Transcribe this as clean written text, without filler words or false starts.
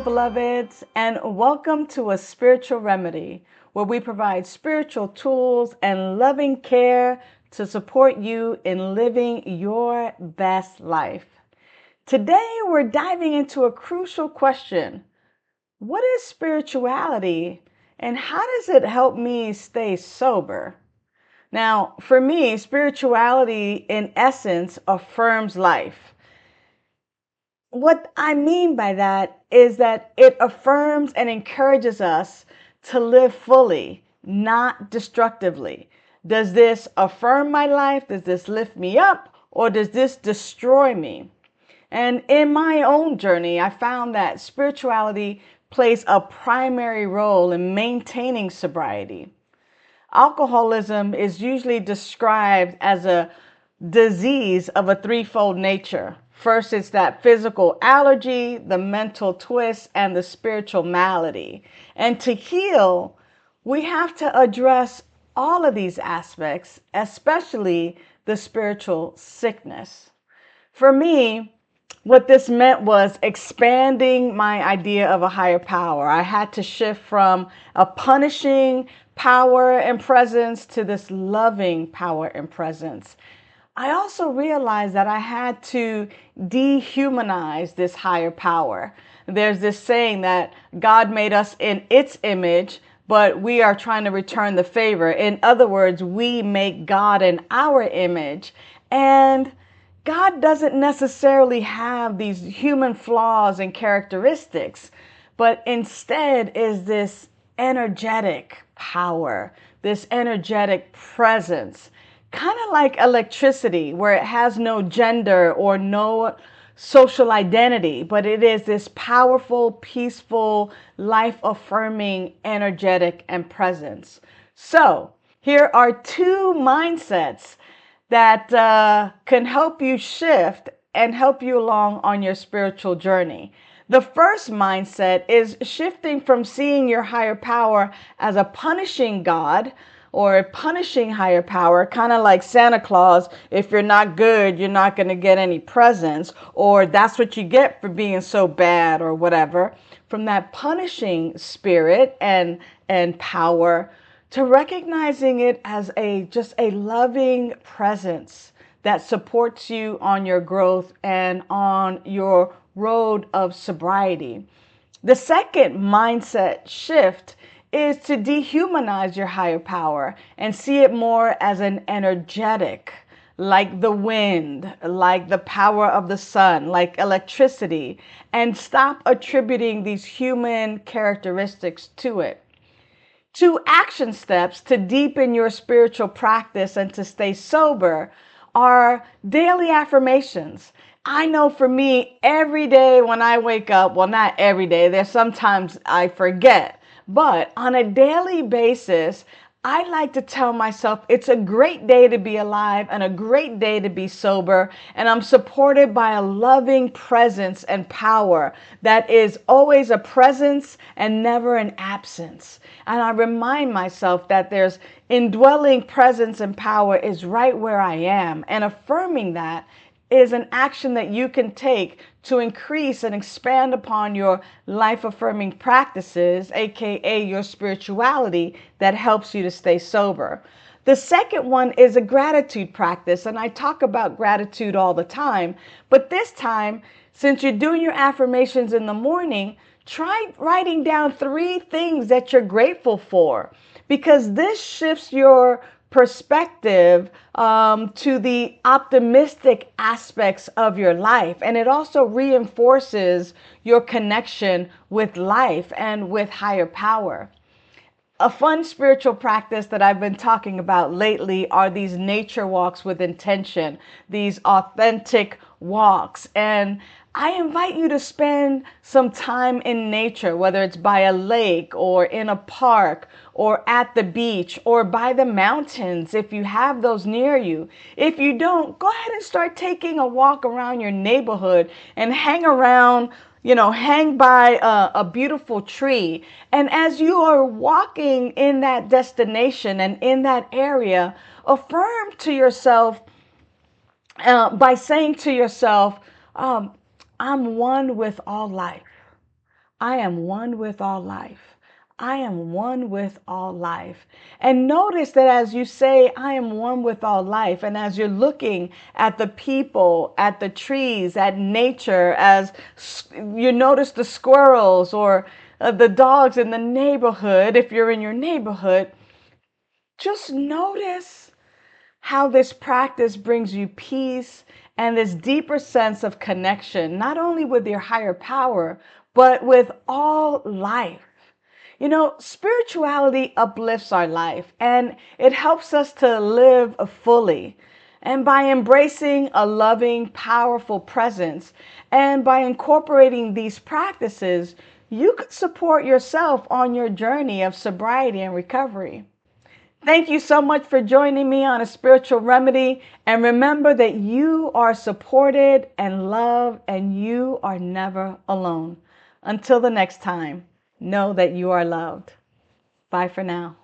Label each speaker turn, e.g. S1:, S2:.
S1: beloveds, and welcome to A Spiritual Remedy, where we provide spiritual tools and loving care to support you in living your best life. Today, we're diving into a crucial question. What is spirituality, and how does it help me stay sober? Now, for me, spirituality, in essence, affirms life. What I mean by that is that it affirms and encourages us to live fully, not destructively. Does this affirm my life? Does this lift me up? Or does this destroy me? And in my own journey, I found that spirituality plays a primary role in maintaining sobriety. Alcoholism is usually described as a disease of a threefold nature. First, it's that physical allergy, the mental twist, and the spiritual malady. And to heal, we have to address all of these aspects, especially the spiritual sickness. For me, what this meant was expanding my idea of a higher power. I had to shift from a punishing power and presence to this loving power and presence. I also realized that I had to dehumanize this higher power. There's this saying that God made us in its image, but we are trying to return the favor. In other words, we make God in our image. And God doesn't necessarily have these human flaws and characteristics, but instead is this energetic power, this energetic presence, kind of like electricity, where it has no gender or no social identity, but it is this powerful, peaceful, life-affirming, energetic, and presence. So here are two mindsets that can help you shift and help you along on your spiritual journey. The first mindset is shifting from seeing your higher power as a punishing God or a punishing higher power, kind of like Santa Claus. If you're not good, you're not going to get any presents, or that's what you get for being so bad or whatever. From that punishing spirit and power to recognizing it as just a loving presence that supports you on your growth and on your road of sobriety. The second mindset shift is to dehumanize your higher power and see it more as an energetic, like the wind, like the power of the sun, like electricity, and stop attributing these human characteristics to it. Two action steps to deepen your spiritual practice and to stay sober are daily affirmations. I know for me, every day when I wake up, well, not every day, there's sometimes I forget, but on a daily basis, I like to tell myself it's a great day to be alive and a great day to be sober. And I'm supported by a loving presence and power that is always a presence and never an absence. And I remind myself that there's indwelling presence and power is right where I am. And affirming that is an action that you can take to increase and expand upon your life-affirming practices, aka your spirituality, that helps you to stay sober. The second one is a gratitude practice, and I talk about gratitude all the time, but this time, since you're doing your affirmations in the morning, try writing down 3 things that you're grateful for, because this shifts your perspective to the optimistic aspects of your life. And it also reinforces your connection with life and with higher power. A fun spiritual practice that I've been talking about lately are these nature walks with intention, these authentic walks. And I invite you to spend some time in nature, whether it's by a lake or in a park or at the beach or by the mountains, if you have those near you. If you don't, go ahead and start taking a walk around your neighborhood and hang around, hang by a beautiful tree. And as you are walking in that destination and in that area, affirm to yourself by saying to yourself, I'm one with all life. I am one with all life. I am one with all life. And notice that as you say, I am one with all life, and as you're looking at the people, at the trees, at nature, as you notice the squirrels or the dogs in the neighborhood, if you're in your neighborhood, just notice how this practice brings you peace and this deeper sense of connection, not only with your higher power, but with all life. You know, spirituality uplifts our life and it helps us to live fully. And by embracing a loving, powerful presence and by incorporating these practices, you can support yourself on your journey of sobriety and recovery. Thank you so much for joining me on A Spiritual Remedy. And remember that you are supported and loved, and you are never alone. Until the next time, know that you are loved. Bye for now.